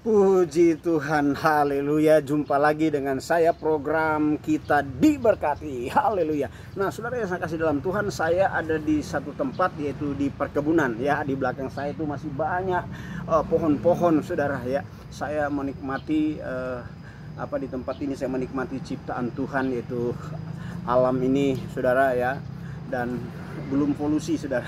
Puji Tuhan, haleluya. Jumpa lagi dengan saya, program Kita Diberkati, haleluya. Nah saudara yang saya kasih dalam Tuhan, saya ada di satu tempat, yaitu di perkebunan ya. Di belakang saya itu masih banyak pohon-pohon saudara ya. Saya menikmati di tempat ini saya menikmati ciptaan Tuhan, yaitu alam ini saudara ya. Dan belum polusi saudara,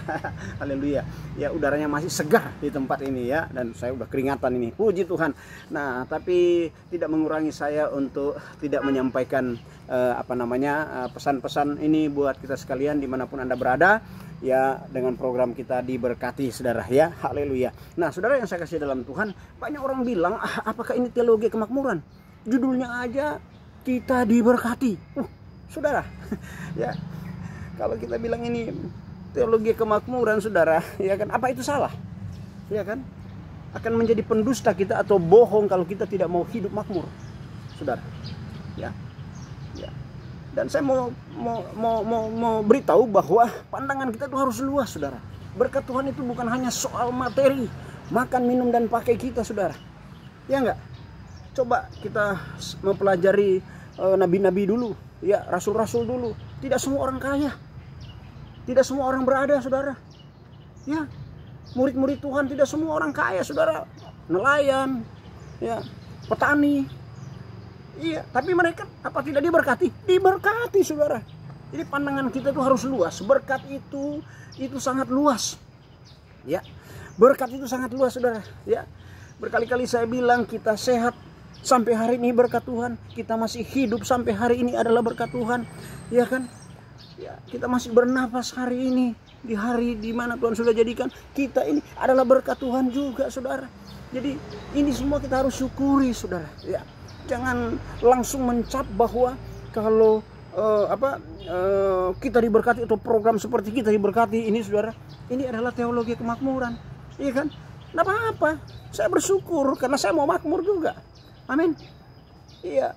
haleluya ya, udaranya masih segar di tempat ini ya, dan saya udah keringatan ini, puji Tuhan. Nah tapi tidak mengurangi saya untuk tidak menyampaikan pesan-pesan ini buat kita sekalian dimanapun Anda berada ya, dengan program Kita Diberkati saudara ya, haleluya. Nah saudara yang saya kasih dalam Tuhan, banyak orang bilang apakah ini teologi kemakmuran, judulnya aja Kita Diberkati. Saudara ya, kalau kita bilang ini teologi kemakmuran saudara, ya kan, apa itu salah? Ya kan? Akan menjadi pendusta kita atau bohong kalau kita tidak mau hidup makmur, saudara. Ya. Ya. Dan saya mau beritahu bahwa pandangan kita itu harus luas, saudara. Berkat Tuhan itu bukan hanya soal materi, makan, minum, dan pakai kita, saudara. Ya enggak? Coba kita mempelajari nabi-nabi dulu, ya, rasul-rasul dulu. Tidak semua orang kaya. Tidak semua orang berada, saudara. Ya, murid-murid Tuhan tidak semua orang kaya, saudara. Nelayan, ya, petani. Iya, tapi mereka apa tidak diberkati? Diberkati, saudara. Jadi pandangan kita itu harus luas. Berkat itu sangat luas. Ya, berkat itu sangat luas, saudara. Ya, berkali-kali saya bilang kita sehat sampai hari ini berkat Tuhan. Kita masih hidup sampai hari ini adalah berkat Tuhan. Ya kan? Ya, kita masih bernafas hari ini, di hari di mana Tuhan sudah jadikan kita ini adalah berkat Tuhan juga, saudara. Jadi ini semua kita harus syukuri, saudara. Ya, jangan langsung mencap bahwa kalau kita diberkati atau program seperti Kita Diberkati ini, saudara, ini adalah teologi kemakmuran, iya kan? Nggak apa-apa, saya bersyukur karena saya mau makmur juga, amin. Iya.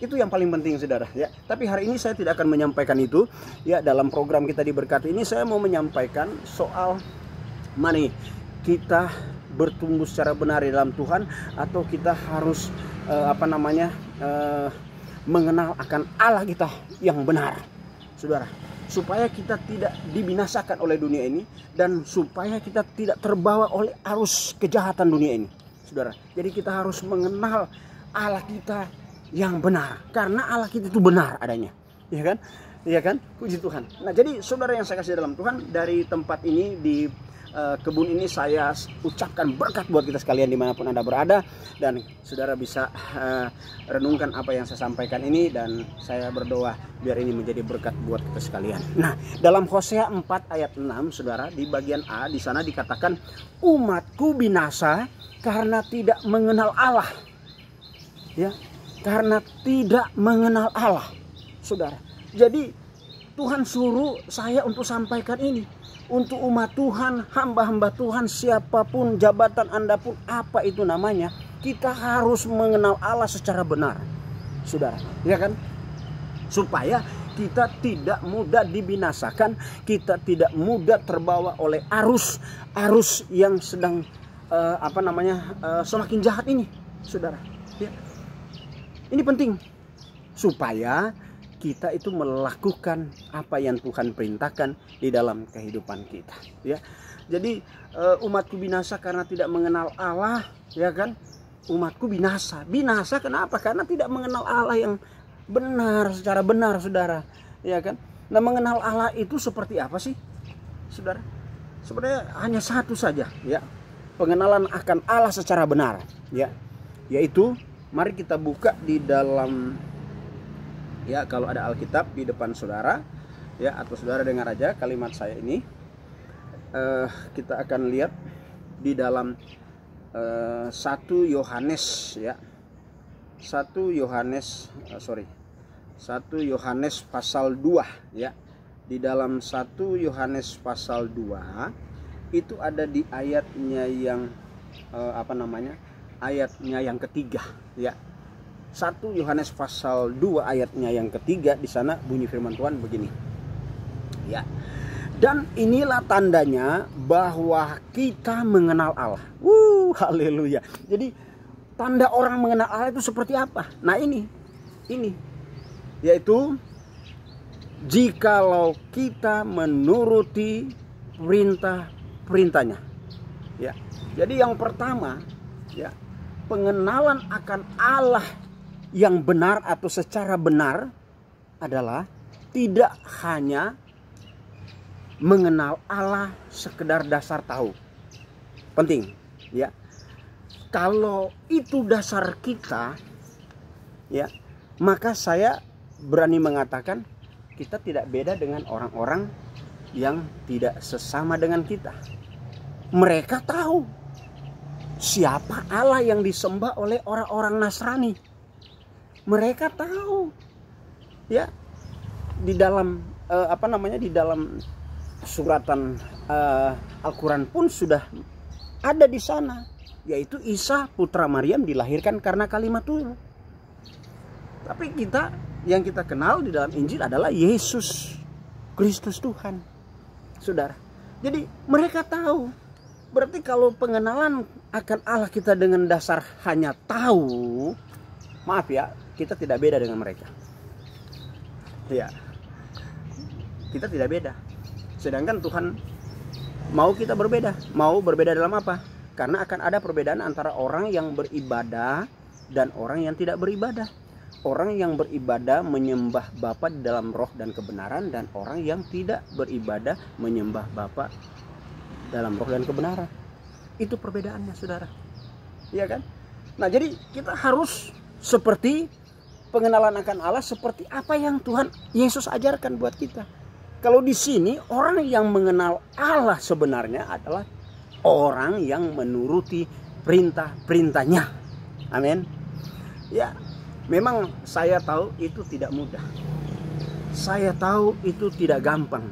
Itu yang paling penting, saudara ya. Tapi hari ini saya tidak akan menyampaikan itu ya. Dalam program Kita Diberkati ini saya mau menyampaikan soal mana kita bertumbuh secara benar di dalam Tuhan, atau kita harus mengenal akan Allah kita yang benar, saudara, supaya kita tidak dibinasakan oleh dunia ini, dan supaya kita tidak terbawa oleh arus kejahatan dunia ini, saudara. Jadi kita harus mengenal Allah kita yang benar, karena Allah kita itu benar adanya, ya kan? Ya kan? Puji Tuhan. Nah, jadi saudara yang saya kasih dalam Tuhan, dari tempat ini, di kebun ini, saya ucapkan berkat buat kita sekalian dimanapun Anda berada, dan saudara bisa renungkan apa yang saya sampaikan ini, dan saya berdoa biar ini menjadi berkat buat kita sekalian. Nah, dalam Hosea 4 ayat 6, saudara, di bagian A, di sana dikatakan, umatku binasa karena tidak mengenal Allah. Ya, karena tidak mengenal Allah, saudara. Jadi Tuhan suruh saya untuk sampaikan ini untuk umat Tuhan, hamba-hamba Tuhan, siapapun jabatan Anda pun, apa itu namanya, kita harus mengenal Allah secara benar, saudara, ya kan? Supaya kita tidak mudah dibinasakan, kita tidak mudah terbawa oleh arus yang sedang semakin jahat ini, saudara. Ya. Ini penting supaya kita itu melakukan apa yang Tuhan perintahkan di dalam kehidupan kita, ya. Jadi umatku binasa karena tidak mengenal Allah, ya kan? Umatku binasa. Binasa kenapa? Karena tidak mengenal Allah yang benar, secara benar, saudara, ya kan? Nah, mengenal Allah itu seperti apa sih, saudara? Sebenarnya hanya satu saja, ya. Pengenalan akan Allah secara benar, ya. Yaitu, mari kita buka di dalam, ya, kalau ada Alkitab di depan saudara, ya, atau saudara dengar aja kalimat saya ini. Kita akan lihat di dalam 1 Yohanes, ya, 1 Yohanes pasal 2, ya. Di dalam 1 Yohanes pasal 2 itu ada di ayatnya yang ayatnya yang ketiga, ya. 1 Yohanes pasal 2 ayatnya yang ketiga, di sana bunyi firman Tuhan begini. Ya. Dan inilah tandanya bahwa kita mengenal Allah. Haleluya. Jadi tanda orang mengenal Allah itu seperti apa? Nah ini yaitu jikalau kita menuruti perintah-perintahnya. Ya. Jadi yang pertama, ya, pengenalan akan Allah yang benar atau secara benar adalah tidak hanya mengenal Allah sekedar dasar tahu. Penting, ya. Kalau itu dasar kita, ya, maka saya berani mengatakan kita tidak beda dengan orang-orang yang tidak sesama dengan kita. Mereka tahu siapa Allah yang disembah oleh orang-orang Nasrani. Mereka tahu, ya, di dalam di dalam suratan Al-Quran pun sudah ada di sana, yaitu Isa putra Maryam dilahirkan karena kalimat Tuhan. Tapi yang kita kenal di dalam Injil adalah Yesus Kristus Tuhan, saudara. Jadi mereka tahu. Berarti kalau pengenalan akan Allah kita dengan dasar hanya tahu, maaf ya, kita tidak beda dengan mereka. Ya, kita tidak beda. Sedangkan Tuhan mau kita berbeda. Mau berbeda dalam apa? Karena akan ada perbedaan antara orang yang beribadah dan orang yang tidak beribadah. Orang yang beribadah menyembah Bapa di dalam roh dan kebenaran, dan orang yang tidak beribadah menyembah Bapa dalam roh dan kebenaran. Itu perbedaannya, saudara. Iya kan? Nah, jadi kita harus seperti pengenalan akan Allah seperti apa yang Tuhan Yesus ajarkan buat kita. Kalau di sini orang yang mengenal Allah sebenarnya adalah orang yang menuruti perintah-perintahnya. Amin. Ya, memang saya tahu itu tidak mudah. Saya tahu itu tidak gampang.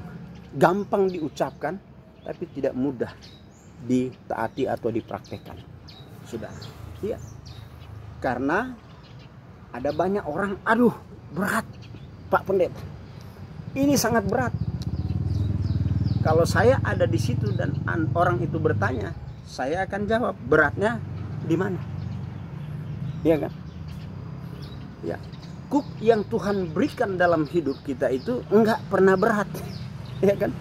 Gampang diucapkan tapi tidak mudah ditaati atau dipraktekkan. Sudah. Iya. Karena ada banyak orang, aduh, berat Pak Pendeta. Ini sangat berat. Kalau saya ada di situ dan orang itu bertanya, saya akan jawab, beratnya di mana? Iya kan? Ya. Kuk yang Tuhan berikan dalam hidup kita itu enggak pernah berat. Ya kan?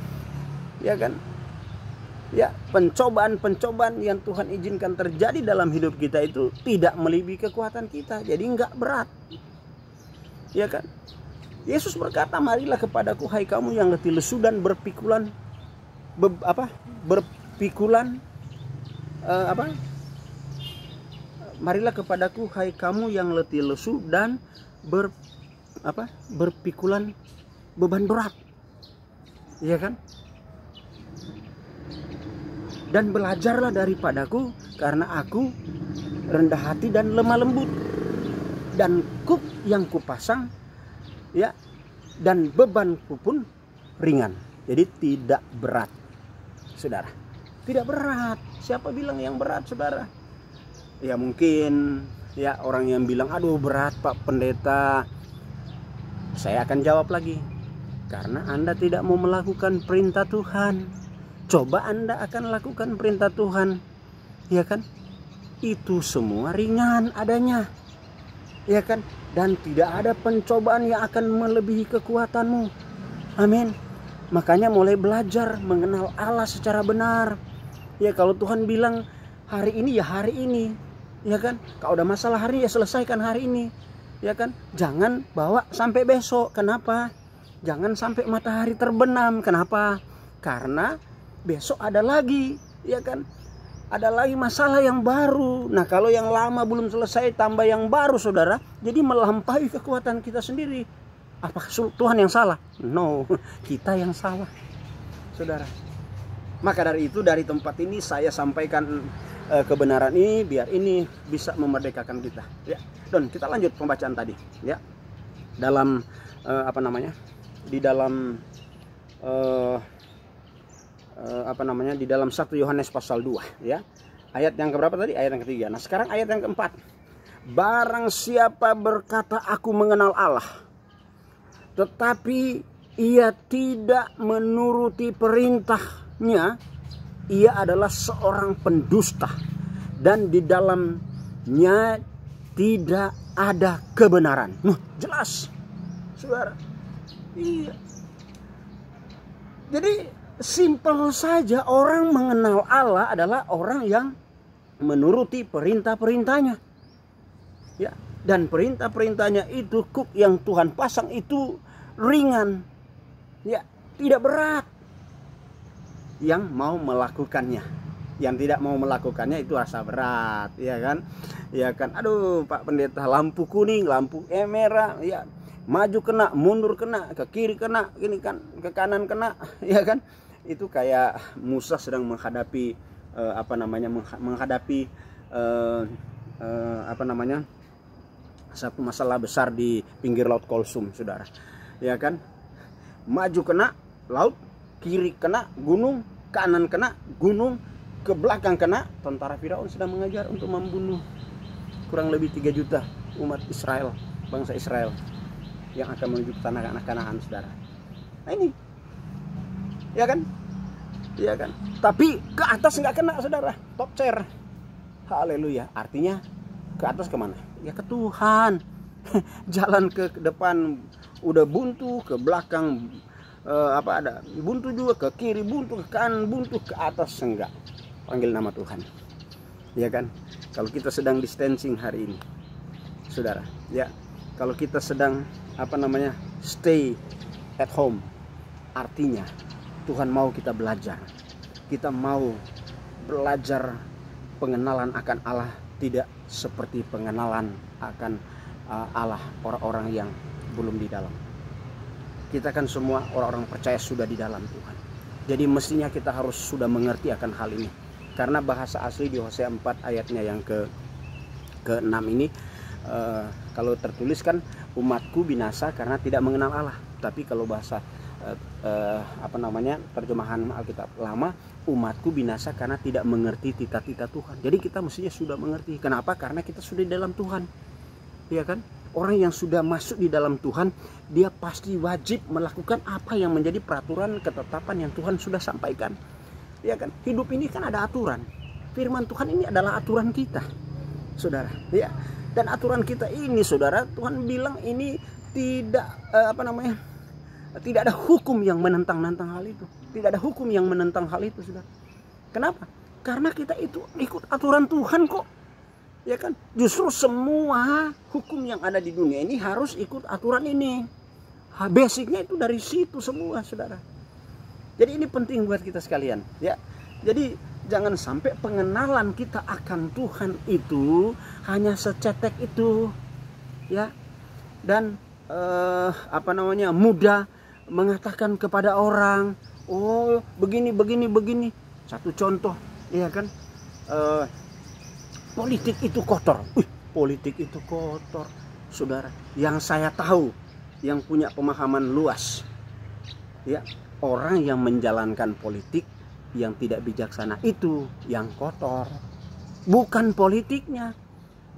Ya kan? Ya, pencobaan-pencobaan yang Tuhan izinkan terjadi dalam hidup kita itu tidak melebihi kekuatan kita. Jadi enggak berat. Ya kan? Yesus berkata, marilah kepadaku hai kamu yang letih lesu dan berpikulan marilah kepadaku hai kamu yang letih lesu dan berpikulan beban berat. Iya kan? Dan belajarlah daripadaku karena aku rendah hati dan lemah lembut, dan kuk yang kupasang, ya, dan bebanku pun ringan. Jadi tidak berat, saudara. Tidak berat. Siapa bilang yang berat, saudara? Ya mungkin ya orang yang bilang, aduh berat Pak Pendeta. Saya akan jawab lagi, karena Anda tidak mau melakukan perintah Tuhan. Coba Anda akan lakukan perintah Tuhan, ya kan? Itu semua ringan adanya, ya kan? Dan tidak ada pencobaan yang akan melebihi kekuatanmu. Amin. Makanya mulai belajar mengenal Allah secara benar. Ya, kalau Tuhan bilang hari ini ya hari ini, ya kan? Kalau udah masalah hari ya selesaikan hari ini, ya kan? Jangan bawa sampai besok. Kenapa? Jangan sampai matahari terbenam. Kenapa? Karena besok ada lagi, ya kan? Ada lagi masalah yang baru. Nah, kalau yang lama belum selesai tambah yang baru, saudara, jadi melampaui kekuatan kita sendiri. Apakah Tuhan yang salah? No, kita yang salah, saudara. Maka dari itu, dari tempat ini saya sampaikan kebenaran ini biar ini bisa memerdekakan kita, ya. Dan kita lanjut pembacaan tadi, ya. Dalam di dalam di dalam 1 Yohanes pasal 2, ya. Ayat yang keberapa tadi? Ayat yang ketiga. Nah, sekarang ayat yang keempat. Barang siapa berkata aku mengenal Allah, tetapi ia tidak menuruti perintahnya, ia adalah seorang pendusta, dan di dalam nya tidak ada kebenaran. Jelas, saudara. Iya. Jadi simpel saja, orang mengenal Allah adalah orang yang menuruti perintah-perintahnya. Ya, dan perintah-perintahnya itu yang Tuhan pasang itu ringan. Ya, tidak berat. Yang mau melakukannya. Yang tidak mau melakukannya itu rasa berat, ya kan? Ya kan. Aduh, Pak Pendeta, lampu kuning, lampu merah, ya. Maju kena, mundur kena, ke kiri kena, gini kan, ke kanan kena, ya kan? Itu kayak Musa sedang menghadapi menghadapi satu masalah besar di pinggir laut Kulsum, saudara. Ya kan? Maju kena laut, kiri kena gunung, kanan kena gunung, ke belakang kena tentara Firaun sedang mengejar untuk membunuh kurang lebih 3 juta umat Israel, bangsa Israel yang akan menuju ke tanah Kanaan, saudara. Nah ini, ya kan? Ya kan? Tapi ke atas nggak kena, saudara. Top chair. Haleluya. Artinya ke atas kemana? Ya ke Tuhan. Jalan ke depan udah buntu, ke belakang ada buntu juga, ke kiri buntu, ke kanan buntu, ke atas enggak. Panggil nama Tuhan. Ya kan? Kalau kita sedang distancing hari ini, saudara, ya, kalau kita sedang stay at home, artinya Tuhan mau kita belajar. Kita mau belajar pengenalan akan Allah, tidak seperti pengenalan akan Allah orang-orang yang belum di dalam. Kita kan semua orang-orang percaya sudah di dalam Tuhan. Jadi mestinya kita harus sudah mengerti akan hal ini. Karena bahasa asli di Hosea 4 ayatnya yang ke-6 ini, kalau tertulis kan, umatku binasa karena tidak mengenal Allah. Tapi kalau bahasa terjemahan Alkitab lama, umatku binasa karena tidak mengerti titah-titah Tuhan. Jadi kita mestinya sudah mengerti. Kenapa? Karena kita sudah di dalam Tuhan. Ya kan? Orang yang sudah masuk di dalam Tuhan, dia pasti wajib melakukan apa yang menjadi peraturan ketetapan yang Tuhan sudah sampaikan. Ya kan? Hidup ini kan ada aturan. Firman Tuhan ini adalah aturan kita, saudara. Ya. Dan aturan kita ini, saudara, Tuhan bilang ini tidak tidak ada hukum yang menentang-nentang hal itu. Tidak ada hukum yang menentang hal itu, saudara. Kenapa? Karena kita itu ikut aturan Tuhan kok. Ya kan? Justru semua hukum yang ada di dunia ini harus ikut aturan ini. Basicnya itu dari situ semua, saudara. Jadi ini penting buat kita sekalian, ya. Jadi jangan sampai pengenalan kita akan Tuhan itu hanya secetek itu, ya. Dan mudah mengatakan kepada orang, oh begini. Satu contoh, ya kan, politik itu kotor. Politik itu kotor, saudara. Yang saya tahu, yang punya pemahaman luas, ya, orang yang menjalankan politik yang tidak bijaksana itu yang kotor, bukan politiknya.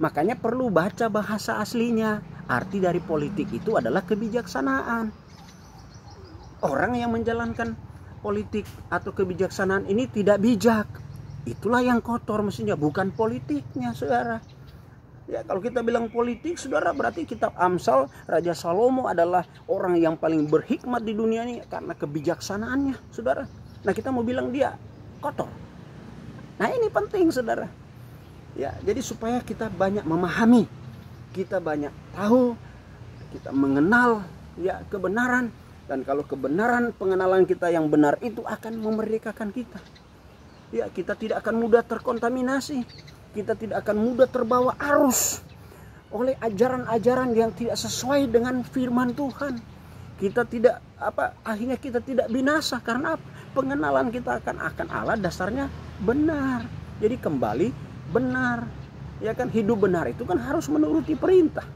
Makanya perlu baca bahasa aslinya. Arti dari politik itu adalah kebijaksanaan. Orang yang menjalankan politik atau kebijaksanaan ini tidak bijak, itulah yang kotor mestinya, bukan politiknya, saudara. Ya, kalau kita bilang politik, saudara, berarti kitab Amsal, Raja Salomo adalah orang yang paling berhikmat di dunia ini karena kebijaksanaannya, saudara. Nah, kita mau bilang dia kotor. Nah, ini penting, saudara. Ya, jadi supaya kita banyak memahami, kita banyak tahu, kita mengenal ya kebenaran. Dan kalau kebenaran, pengenalan kita yang benar itu akan memerdekakan kita. Ya, kita tidak akan mudah terkontaminasi. Kita tidak akan mudah terbawa arus oleh ajaran-ajaran yang tidak sesuai dengan firman Tuhan. Kita tidak akhirnya kita tidak binasa karena pengenalan kita akan Allah dasarnya benar. Jadi kembali benar. Ya kan, hidup benar itu kan harus menuruti perintah.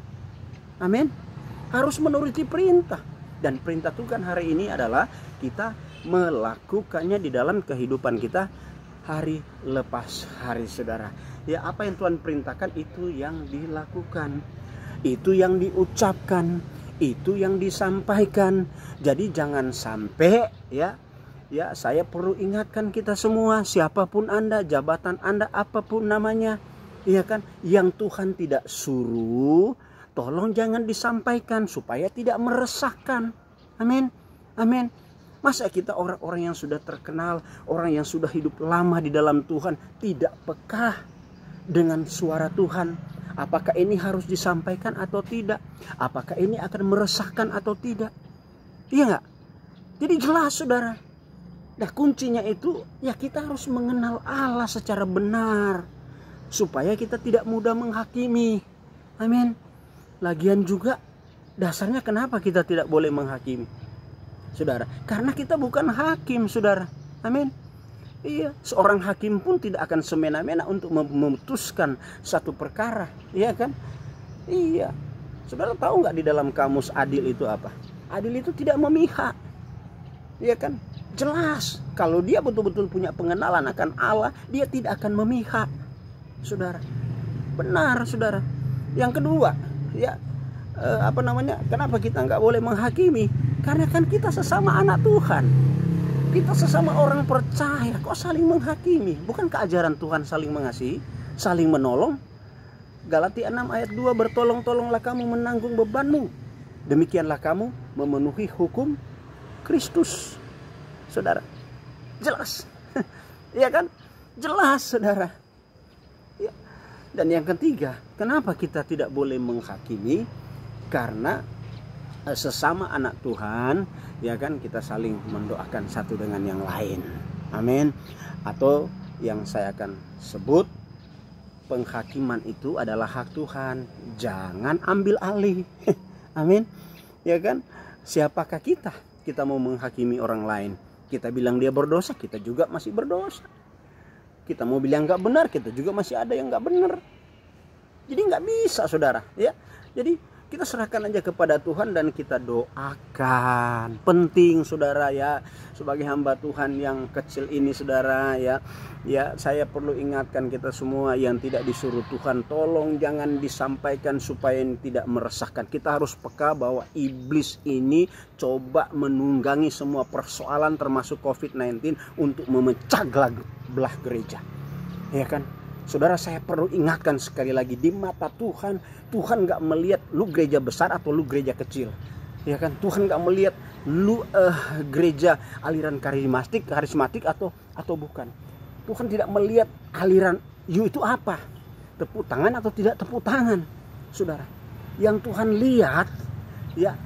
Amin. Harus menuruti perintah. Dan perintah Tuhan hari ini adalah kita melakukannya di dalam kehidupan kita hari lepas hari, saudara. Ya, apa yang Tuhan perintahkan itu yang dilakukan, itu yang diucapkan, itu yang disampaikan. Jadi jangan sampai ya saya perlu ingatkan kita semua, siapapun Anda, jabatan Anda, apapun namanya, Iya kan? Yang Tuhan tidak suruh, tolong jangan disampaikan supaya tidak meresahkan. Amin. Amin. Masa kita orang-orang yang sudah terkenal, orang yang sudah hidup lama di dalam Tuhan, tidak peka dengan suara Tuhan? Apakah ini harus disampaikan atau tidak? Apakah ini akan meresahkan atau tidak? Iya nggak? Jadi jelas saudara. Nah kuncinya itu ya kita harus mengenal Allah secara benar. Supaya kita tidak mudah menghakimi. Amin. Lagian juga dasarnya kenapa kita tidak boleh menghakimi? Saudara, karena kita bukan hakim saudara. Amin. Iya, seorang hakim pun tidak akan semena-mena untuk memutuskan satu perkara, iya kan? Iya. Saudara tahu nggak di dalam kamus adil itu apa? Adil itu tidak memihak, iya kan? Jelas, kalau dia betul-betul punya pengenalan akan Allah, dia tidak akan memihak, saudara. Benar, saudara. Yang kedua, ya kenapa kita nggak boleh menghakimi? Karena kan kita sesama anak Tuhan. Kita sesama orang percaya kok saling menghakimi. Bukankah ajaran Tuhan saling mengasihi, saling menolong? Galatia 6 ayat 2, bertolong-tolonglah kamu menanggung bebanmu. Demikianlah kamu memenuhi hukum Kristus. Saudara, jelas. Iya kan? Jelas saudara. Ya. Dan yang ketiga, kenapa kita tidak boleh menghakimi? Karena sesama anak Tuhan, ya kan, kita saling mendoakan satu dengan yang lain. Amin. Atau yang saya akan sebut, penghakiman itu adalah hak Tuhan. Jangan ambil alih. Amin. Ya kan? Siapakah kita? Kita mau menghakimi orang lain. Kita bilang dia berdosa, kita juga masih berdosa. Kita mau bilang nggak benar, kita juga masih ada yang nggak benar. Jadi nggak bisa saudara. Ya. Jadi kita serahkan aja kepada Tuhan dan kita doakan. Penting saudara ya, sebagai hamba Tuhan yang kecil ini saudara ya. Ya, saya perlu ingatkan kita semua yang tidak disuruh Tuhan, tolong jangan disampaikan supaya tidak meresahkan. Kita harus peka bahwa iblis ini coba menunggangi semua persoalan termasuk COVID-19 untuk memecah belah gereja. Ya kan? Saudara, saya perlu ingatkan sekali lagi, di mata Tuhan, Tuhan gak melihat lu gereja besar atau lu gereja kecil. Ya kan? Tuhan gak melihat lu gereja aliran karismatik atau bukan. Tuhan tidak melihat aliran you itu apa, tepuk tangan atau tidak tepuk tangan. Saudara, yang Tuhan lihat ya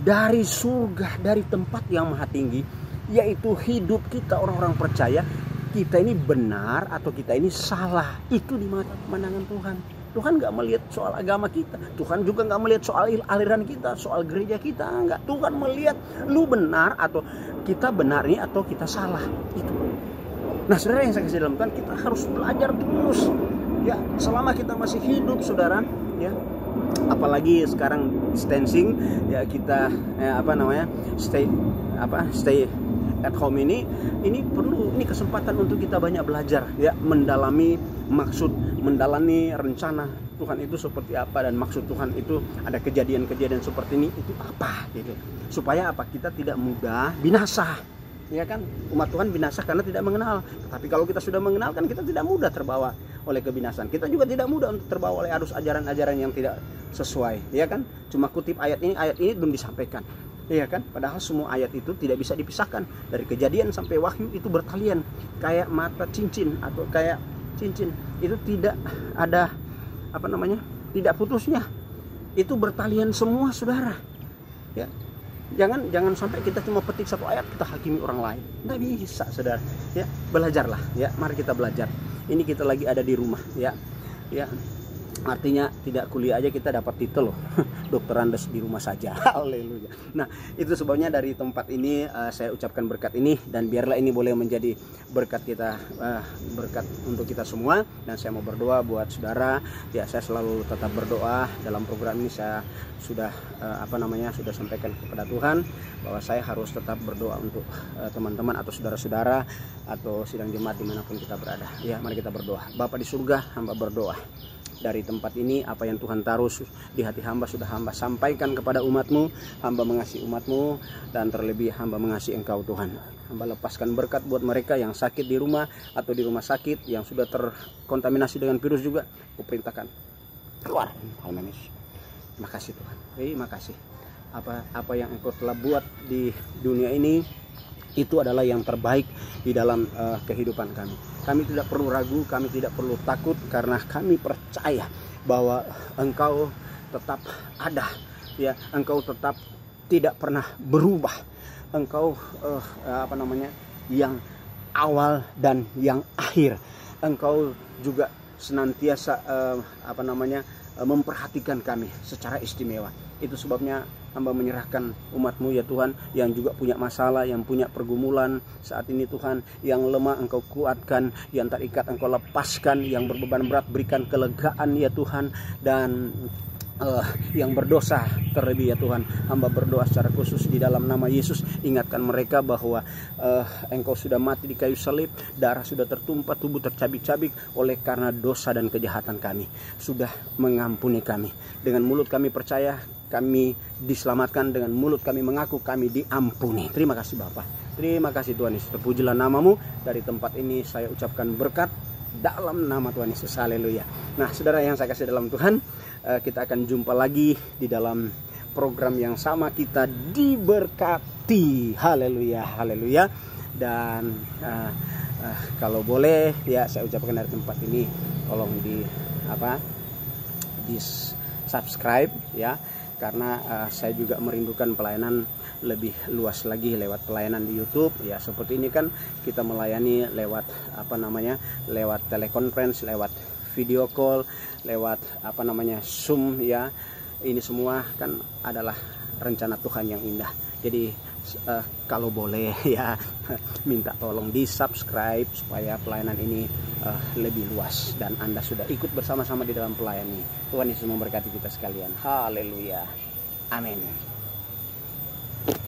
dari surga, dari tempat yang maha tinggi, yaitu hidup kita orang-orang percaya. Kita ini benar atau kita ini salah, itu di mata pandangan Tuhan. Tuhan gak melihat soal agama kita, Tuhan juga gak melihat soal aliran kita, soal gereja kita, enggak. Tuhan melihat lu benar atau kita benar ini atau kita salah, itu. Nah saudara yang saya kasih dalam Tuhan, kita harus belajar terus ya selama kita masih hidup saudara ya. Apalagi sekarang distancing ya, kita stay at home ini perlu, ini kesempatan untuk kita banyak belajar ya, mendalami maksud, mendalami rencana Tuhan itu seperti apa, dan maksud Tuhan itu ada kejadian-kejadian seperti ini itu apa gitu, supaya apa, kita tidak mudah binasa ya kan. Umat Tuhan binasa karena tidak mengenal, tapi kalau kita sudah mengenal kan kita tidak mudah terbawa oleh kebinasan. Kita juga tidak mudah untuk terbawa oleh arus ajaran-ajaran yang tidak sesuai ya kan. Cuma kutip ayat ini belum disampaikan. Iya kan? Padahal semua ayat itu tidak bisa dipisahkan. Dari Kejadian sampai Wahyu itu bertalian kayak mata cincin atau kayak cincin. Itu tidak ada tidak putusnya. Itu bertalian semua saudara. Ya. Jangan sampai kita cuma petik satu ayat kita hakimi orang lain. Nggak bisa saudara. Ya, belajarlah ya. Mari kita belajar. Ini kita lagi ada di rumah ya. Ya. Artinya tidak kuliah aja kita dapat titel loh, Dokter Andes di rumah saja. Haleluya. Nah itu sebabnya dari tempat ini saya ucapkan berkat ini, dan biarlah ini boleh menjadi berkat kita, berkat untuk kita semua. Dan saya mau berdoa buat saudara ya. Saya selalu tetap berdoa dalam program ini. Saya sudah sudah sampaikan kepada Tuhan bahwa saya harus tetap berdoa untuk teman-teman atau saudara-saudara atau sidang jemaat dimanapun kita berada ya. Mari kita berdoa. Bapa di surga, hamba berdoa dari tempat ini apa yang Tuhan taruh di hati hamba sudah hamba sampaikan kepada umat-Mu. Hamba mengasihi umat-Mu dan terlebih hamba mengasihi Engkau Tuhan. Hamba lepaskan berkat buat mereka yang sakit di rumah atau di rumah sakit, yang sudah terkontaminasi dengan virus juga. Kuperintahkan keluar Almanis. Terima kasih Tuhan. Terima kasih. Apa yang Engkau telah buat di dunia ini itu adalah yang terbaik di dalam kehidupan kami. Kami tidak perlu ragu, kami tidak perlu takut, karena kami percaya bahwa Engkau tetap ada, ya. Engkau tetap tidak pernah berubah. Engkau yang awal dan yang akhir. Engkau juga senantiasa memperhatikan kami secara istimewa. Itu sebabnya hamba menyerahkan umat-Mu ya Tuhan, yang juga punya masalah, yang punya pergumulan saat ini Tuhan. Yang lemah Engkau kuatkan, yang terikat Engkau lepaskan, yang berbeban berat berikan kelegaan ya Tuhan. Dan yang berdosa terlebih ya Tuhan, hamba berdoa secara khusus di dalam nama Yesus, ingatkan mereka bahwa Engkau sudah mati di kayu salib, darah sudah tertumpah, tubuh tercabik-cabik oleh karena dosa dan kejahatan kami, sudah mengampuni kami. Dengan mulut kami percaya kami diselamatkan, dengan mulut kami mengaku kami diampuni. Terima kasih Bapa, terima kasih Tuhan Yesus, terpujilah nama-Mu. Dari tempat ini saya ucapkan berkat dalam nama Tuhan Yesus, haleluya. Nah saudara yang saya kasih dalam Tuhan, kita akan jumpa lagi di dalam program yang sama, kita diberkati, haleluya, haleluya. Dan kalau boleh ya saya ucapkan dari tempat ini, tolong di subscribe ya, karena saya juga merindukan pelayanan lebih luas lagi lewat pelayanan di YouTube ya. Seperti ini kan kita melayani lewat lewat telekonferensi, lewat video call, lewat Zoom ya. Ini semua kan adalah rencana Tuhan yang indah. Jadi kalau boleh ya minta tolong di subscribe supaya pelayanan ini lebih luas dan Anda sudah ikut bersama-sama di dalam pelayanan ini. Tuhan Yesus memberkati kita sekalian. Haleluya. Amin.